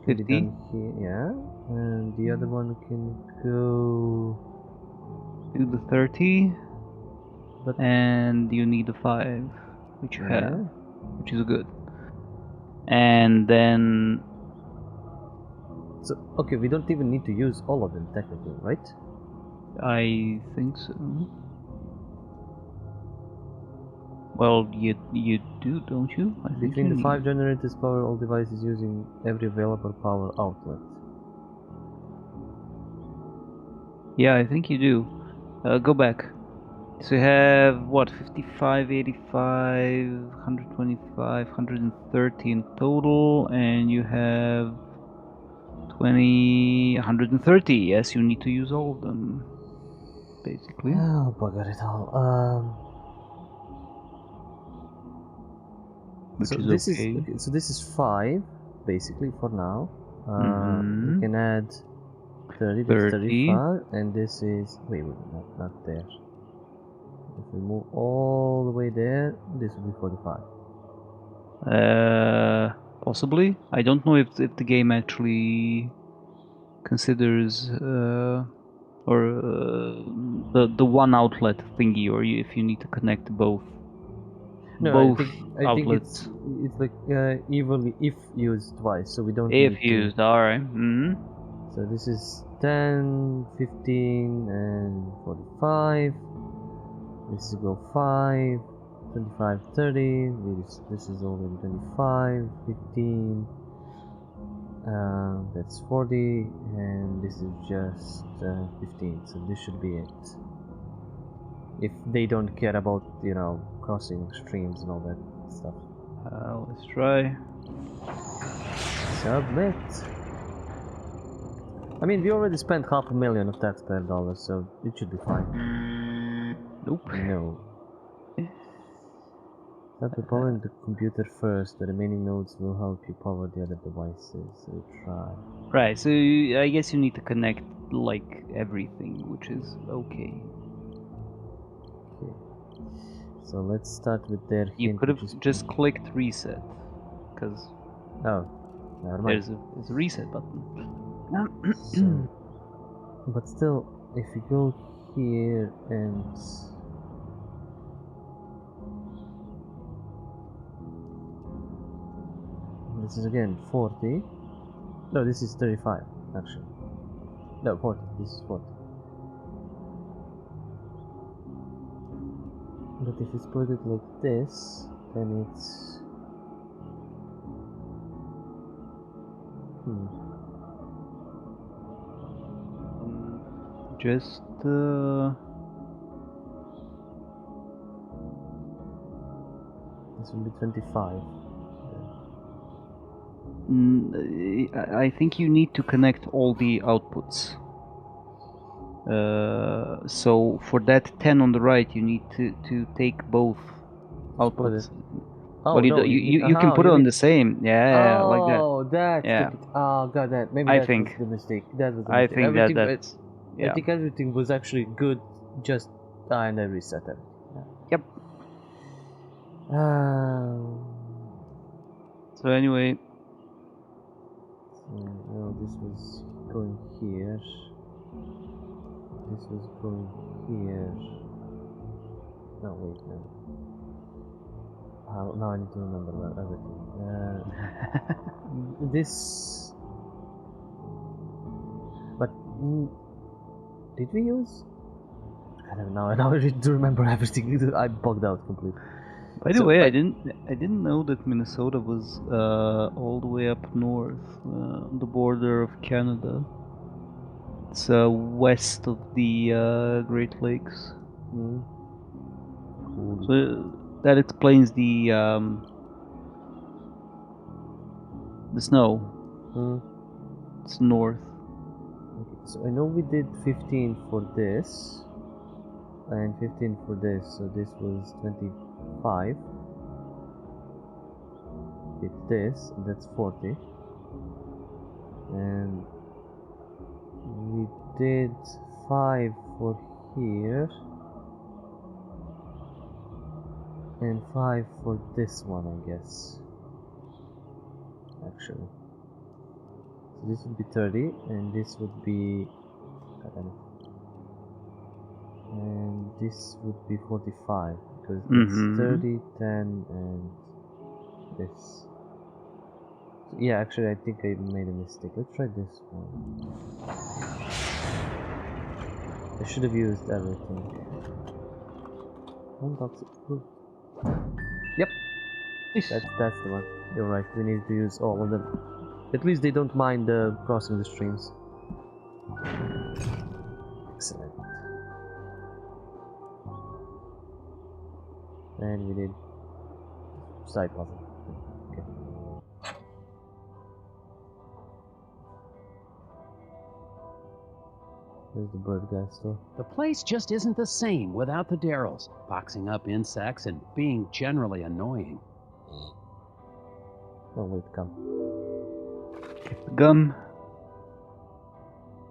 can 50. be done here, yeah. And the other one can go to the 30. But and you need a 5, which you have, which is good. And then... So, okay, we don't even need to use all of them technically, right? I think so. Well, you do, don't you? I think Between the 5 generators, power all devices using every available power outlet. Yeah, I think you do. Go back. So you have, what, 55, 85, 125, 130 in total, and you have 20, 130. Yes, you need to use all of them, basically. Oh, bugger it all. So this is 5, basically, for now. We can add 30, that's 35, and this is... Wait, not there. If we move all the way there, this will be 45. Possibly. I don't know if the game actually considers the one outlet thingy, or if you need to connect both. No, both I outlets. think it's like evenly if used twice, so we don't. If used, alright. So this is 10, 15, and 45. This is go 5, 25, 30. This is already 25, 15. that's 40, and this is just 15, so this should be it. If they don't care about, you know, crossing streams and all that stuff. Let's try. Submit. I mean, we already spent $500,000 of taxpayer dollars, so it should be fine. Nope. No. Start by powering the computer first. The remaining nodes will help you power the other devices. So try. Right, so I guess you need to connect like everything, which is okay. Okay. So let's start with their You hint, could have which is- just clicked reset, because Oh, never mind. there's a reset button. So, but still, if you go here and this is again 40. No, this is 35 actually. No, 40. This is 40. But if you split it like this, then it's Just this will be 25. I think you need to connect all the outputs. So for that 10 on the right, you need to take both outputs. Oh, Well, no, you can put it on the same. Yeah, like that. Oh, that's Yeah. oh god, that maybe I that think. was the mistake. That was the I mistake. think Everything, that's yeah. I think everything was actually good. Just and I reset it. Yep. So anyway, No, this was going here. This was going here. No, wait, no. Now I need to remember everything. This. But did we use? I don't know. Now I need to remember everything. I bugged out completely. by the way, I didn't know that Minnesota was all the way up north on the border of Canada. It's west of the Great Lakes. Cool. So that explains the snow. It's north. Okay, so I know we did 15 for this and 15 for this, so this was 25. Did this, and that's 40. And we did 5 for here and 5 for this one, I guess. Actually. So this would be 30 and this would be and this would be 45 because it's 30, 10 and this. So yeah, actually I think I made a mistake. Let's try this one. I should have used everything. One box. Yep. That's the one. You're right. We need to use all of them. At least they don't mind crossing the streams. Excellent. And we did side puzzle. Okay. There's the bird guy still. The place just isn't the same without the Darrells, boxing up insects and being generally annoying. Oh wait, come. Gum.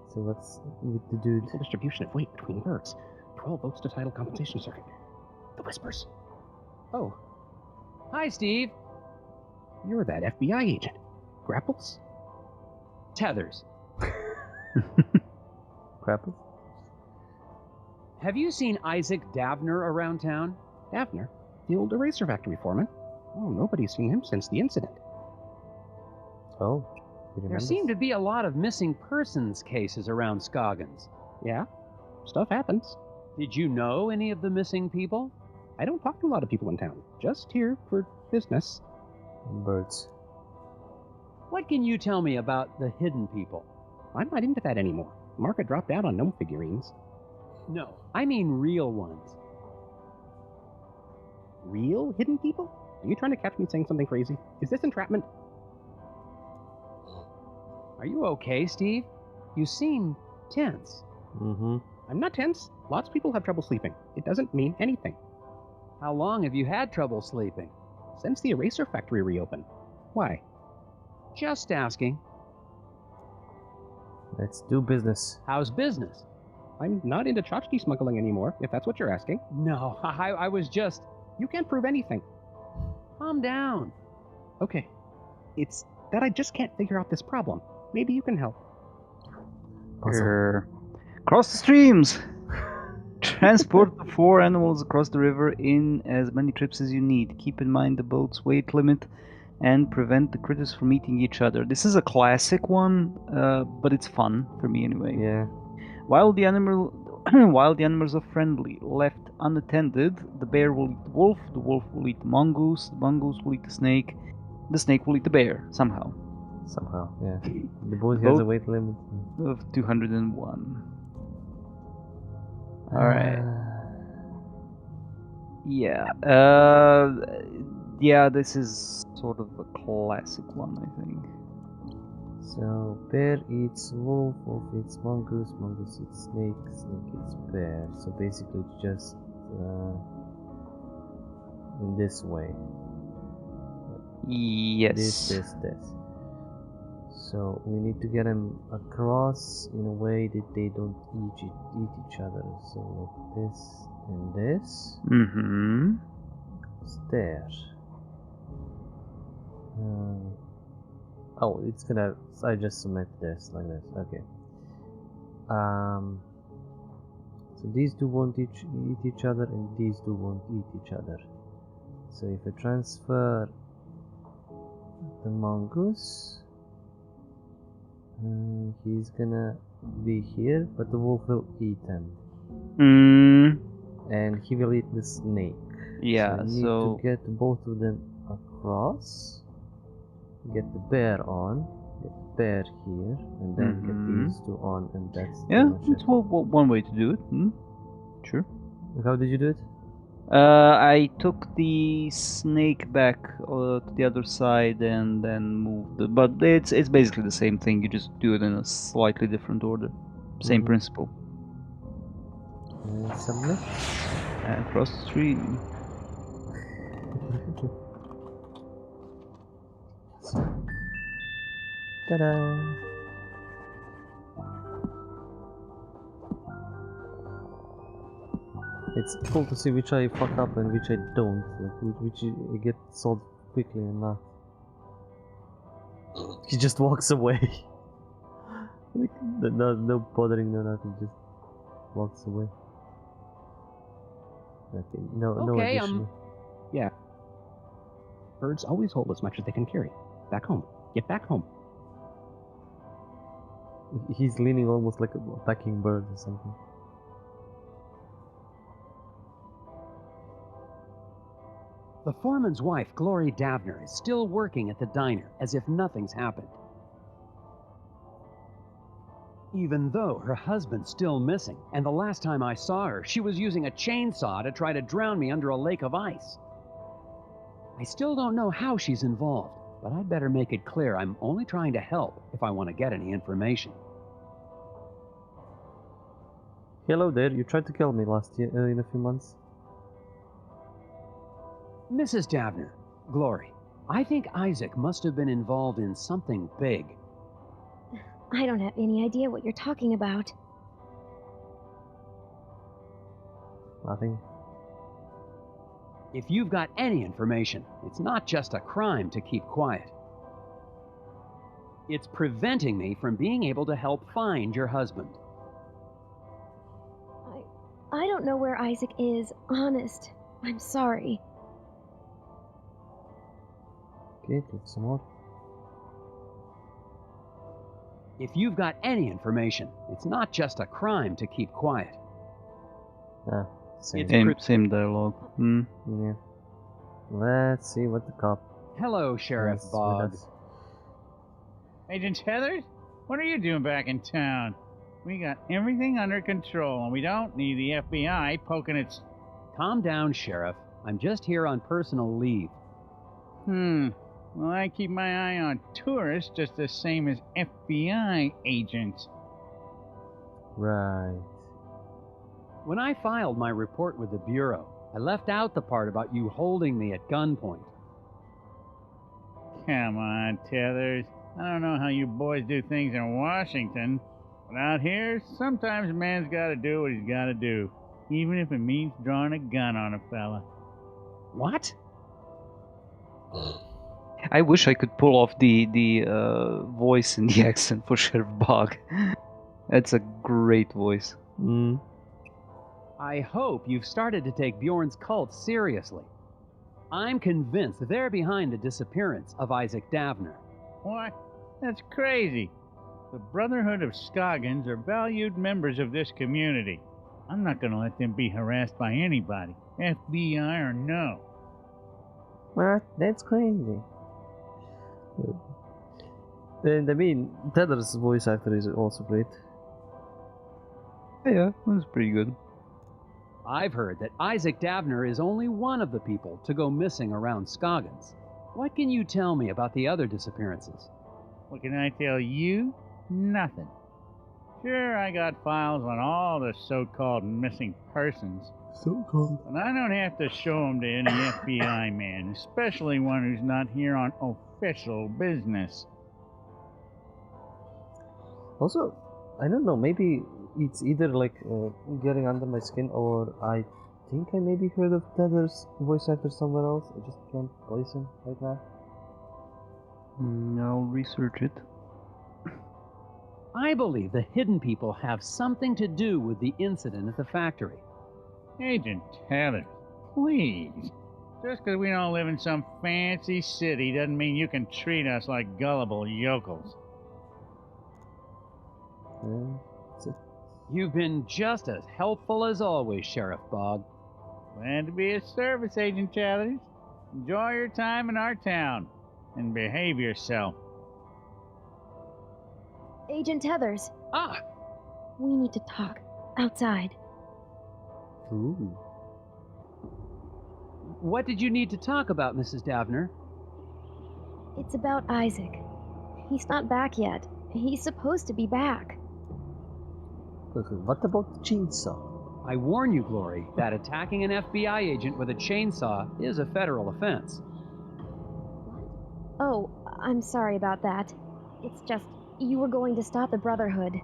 So what's with the dude? Equal distribution of weight between birds. 12 votes to title compensation circuit. The Whispers. Oh. Hi, Steve. You're that FBI agent. Grapples? Tethers. Crapples? Have you seen Isaac Davner around town? Davner? The old eraser factory foreman? Oh, nobody's seen him since the incident. Oh. There seem to be a lot of missing persons cases around Scoggins. Yeah, stuff happens. Did you know any of the missing people? I don't talk to a lot of people in town. Just here for business. Birds. What can you tell me about the hidden people? I'm not into that anymore. Market dropped out on gnome figurines. No, I mean real ones. Real hidden people? Are you trying to catch me saying something crazy? Is this entrapment? Are you okay, Steve? You seem tense. Mm-hmm. I'm not tense. Lots of people have trouble sleeping. It doesn't mean anything. How long have you had trouble sleeping? Since the eraser factory reopened. Why? Just asking. Let's do business. How's business? I'm not into tchotchke smuggling anymore, if that's what you're asking. No, I was just... You can't prove anything. Calm down. Okay. It's that I just can't figure out this problem. Maybe you can help. Awesome. Cross the streams. Transport the 4 animals across the river in as many trips as you need. Keep in mind the boat's weight limit and prevent the critters from eating each other. This is a classic one, but it's fun for me anyway. Yeah. While the animals are friendly, left unattended, the bear will eat the wolf will eat the mongoose will eat the snake will eat the bear, somehow. Somehow, yeah. The boat has a weight limit of 201. Alright. Yeah. Yeah, this is sort of a classic one, I think. So, bear eats wolf, wolf eats mongoose, mongoose eats snake, snake eats bear. So basically it's just in this way. Yes. This. So we need to get them across in a way that they don't eat each other. So like this and this. Mm-hmm. It's there. Oh, it's gonna. I just submit this like this. Okay. So these two won't eat each other, and these two won't eat each other. So if I transfer the mongoose, he's gonna be here, but the wolf will eat him. And he will eat the snake. Yeah, so I need to get both of them across. Get the bear on, get the bear here, and then get these two on, and that's it's one way to do it. Sure. How did you do it? I took the snake back to the other side and then moved it, but it's basically the same thing. You just do it in a slightly different order. Same principle. Submit. And cross the stream. Ta-da! It's cool to see which I fuck up and which I don't, like which I get solved quickly and not. He just walks away. Like, no bothering, no nothing, just walks away. Okay, no additional. Yeah. Birds always hold as much as they can carry. Back home. Get back home. He's leaning almost like a packing bird or something. The foreman's wife, Glory Davner, is still working at the diner as if nothing's happened. Even though her husband's still missing, and the last time I saw her, she was using a chainsaw to try to drown me under a lake of ice. I still don't know how she's involved, but I'd better make it clear I'm only trying to help if I want to get any information. Hello there, you tried to kill me last year, in a few months. Mrs. Davner, Glory, I think Isaac must have been involved in something big. I don't have any idea what you're talking about. Nothing. If you've got any information, it's not just a crime to keep quiet. It's preventing me from being able to help find your husband. I don't know where Isaac is, honest. I'm sorry. Okay, click some more. If you've got any information, it's not just a crime to keep quiet. Ah, same. Same dialogue. Yeah. Let's see what the cop Hello, Sheriff has Bogg. with us. Agent Heathers, what are you doing back in town? We got everything under control, and we don't need the FBI poking its... Calm down, Sheriff. I'm just here on personal leave. Well, I keep my eye on tourists just the same as FBI agents. Right. When I filed my report with the Bureau, I left out the part about you holding me at gunpoint. Come on, Tethers. I don't know how you boys do things in Washington, but out here, sometimes a man's gotta do what he's gotta do, even if it means drawing a gun on a fella. What? I wish I could pull off the voice and the accent for Sheriff Bog. That's a great voice. I hope you've started to take Bjorn's cult seriously. I'm convinced that they're behind the disappearance of Isaac Davner. What? That's crazy. The Brotherhood of Scoggins are valued members of this community. I'm not going to let them be harassed by anybody, FBI or no. What? That's crazy. And I mean, Tether's voice actor is also great. Yeah, that's pretty good. I've heard that Isaac Davner is only one of the people to go missing around Scoggins. What can you tell me about the other disappearances? What can I tell you? Nothing. Sure, I got files on all the so-called missing persons. So-called? But I don't have to show them to any FBI man, especially one who's not here on official business. Also, I don't know, maybe it's either like getting under my skin, or I think I maybe heard of Tether's voice actor somewhere else. I just can't place him right now. I'll research it. I believe the hidden people have something to do with the incident at the factory. Agent Heather, please. Just because we don't live in some fancy city doesn't mean you can treat us like gullible yokels. That's it. You've been just as helpful as always, Sheriff Bog. Glad to be of service, Agent Chathers. Enjoy your time in our town, and behave yourself. Agent Tethers, Ah! we need to talk outside. Ooh. What did you need to talk about, Mrs. Davner? It's about Isaac. He's not back yet. He's supposed to be back. What about the chainsaw? I warn you, Glory, that attacking an FBI agent with a chainsaw is a federal offense. Oh, I'm sorry about that. It's just, you were going to stop the Brotherhood.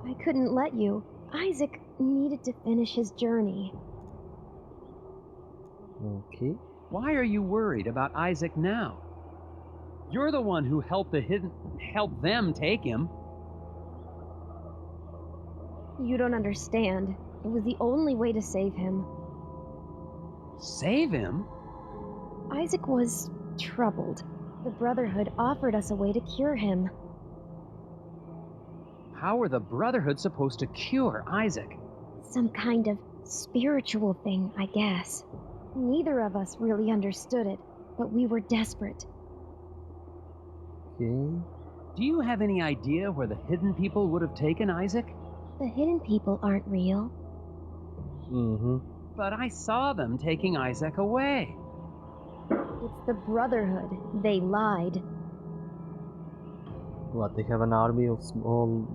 I couldn't let you. Isaac needed to finish his journey. Okay. Why are you worried about Isaac now? You're the one who helped them take him. You don't understand. It was the only way to save him. Save him? Isaac was troubled. The Brotherhood offered us a way to cure him. How were the Brotherhood supposed to cure Isaac? Some kind of spiritual thing, I guess. Neither of us really understood it, but we were desperate. Okay. Do you have any idea where the hidden people would have taken Isaac? The hidden people aren't real. But I saw them taking Isaac away. It's the Brotherhood. They lied. What, they have an army of small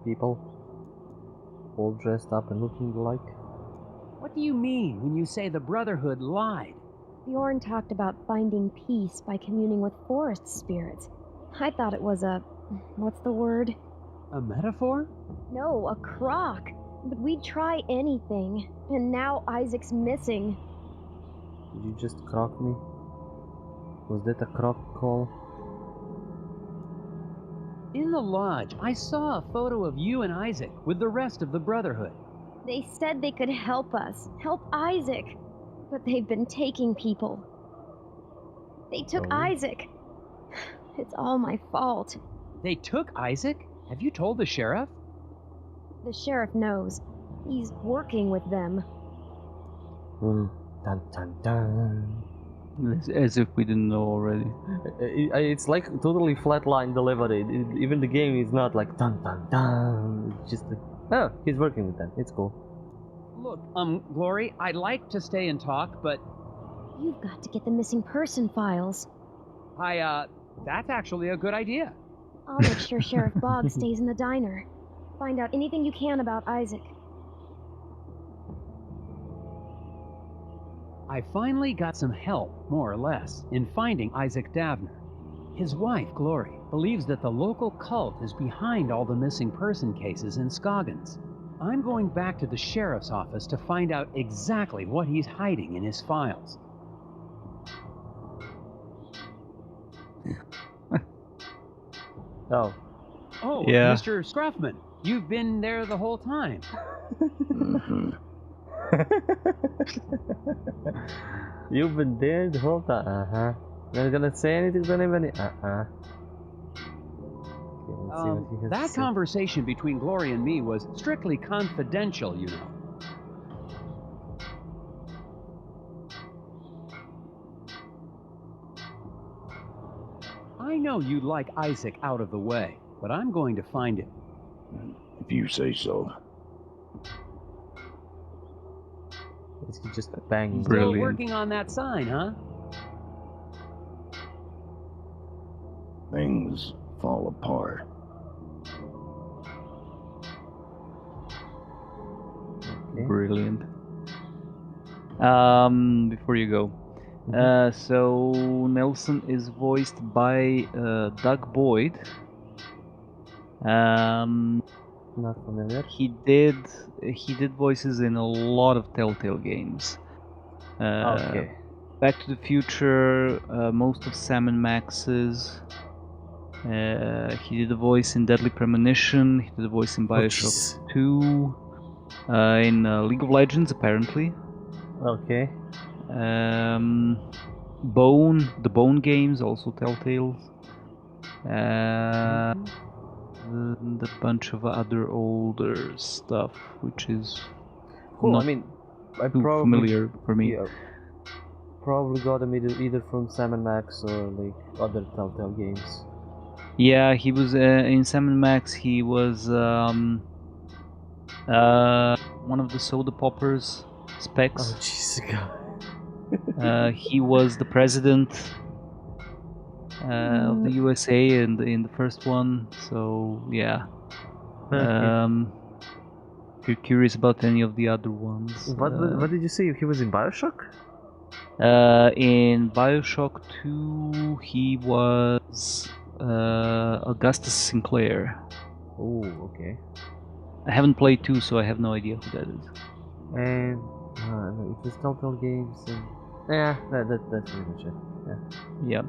people? All dressed up and looking alike? What do you mean when you say the Brotherhood lied? Bjorn talked about finding peace by communing with forest spirits. I thought it was a... what's the word? A metaphor? No, a crock. But we'd try anything. And now Isaac's missing. Did you just crock me? Was that a crock call? In the lodge, I saw a photo of you and Isaac with the rest of the Brotherhood. They said they could help us. Help Isaac. But they've been taking people. They took Oh. Isaac. It's all my fault. They took Isaac? Have you told the sheriff? The sheriff knows. He's working with them. Dun dun dun. As if we didn't know already. It's like totally flatline delivery. Even the game is not like dun dun dun. It's just like, oh, he's working with that. It's cool. Look, Glory, I'd like to stay and talk, but You've got to get the missing person files. that's actually a good idea. I'll make sure Sheriff Boggs stays in the diner. Find out anything you can about Isaac. I finally got some help, more or less, in finding Isaac Davner. His wife, Glory, believes that the local cult is behind all the missing person cases in Scoggins. I'm going back to the sheriff's office to find out exactly what he's hiding in his files. Oh. Oh, Yeah. Mr. Scruffman, you've been there the whole time. You've been there the whole time. Not gonna say anything to anybody. Okay, let's see what he has That to say. conversation between Glory and me was strictly confidential, you know. I know you'd like Isaac out of the way, but I'm going to find him. If you say so. Is he just banging? Still Brilliant. working on that sign, huh? Things fall apart. Okay. Brilliant. Before you go, so Nelson is voiced by Doug Boyd. Not familiar. He did voices in a lot of Telltale games. Okay. Back to the Future, most of Sam and Max's. He did a voice in Deadly Premonition. He did a voice in Bioshock 2. In League of Legends, apparently. Okay. Bone, the Bone games, also Telltale. And a bunch of other older stuff, which is Cool. not I mean, I too probably familiar for me. yeah, probably got him either from Sam and Max or like other Telltale games. Yeah, he was in Sam & Max. He was one of the soda poppers, Oh Specs. jeez, God. He was the president of the USA in the first one. So yeah. If you're curious about any of the other ones, What did you say? He was in Bioshock? in Bioshock 2, he was Augustus Sinclair. Oh, okay. I haven't played 2, so I have no idea who that is. And it was Telltale games and yeah, that's pretty much it. Yeah. Yeah.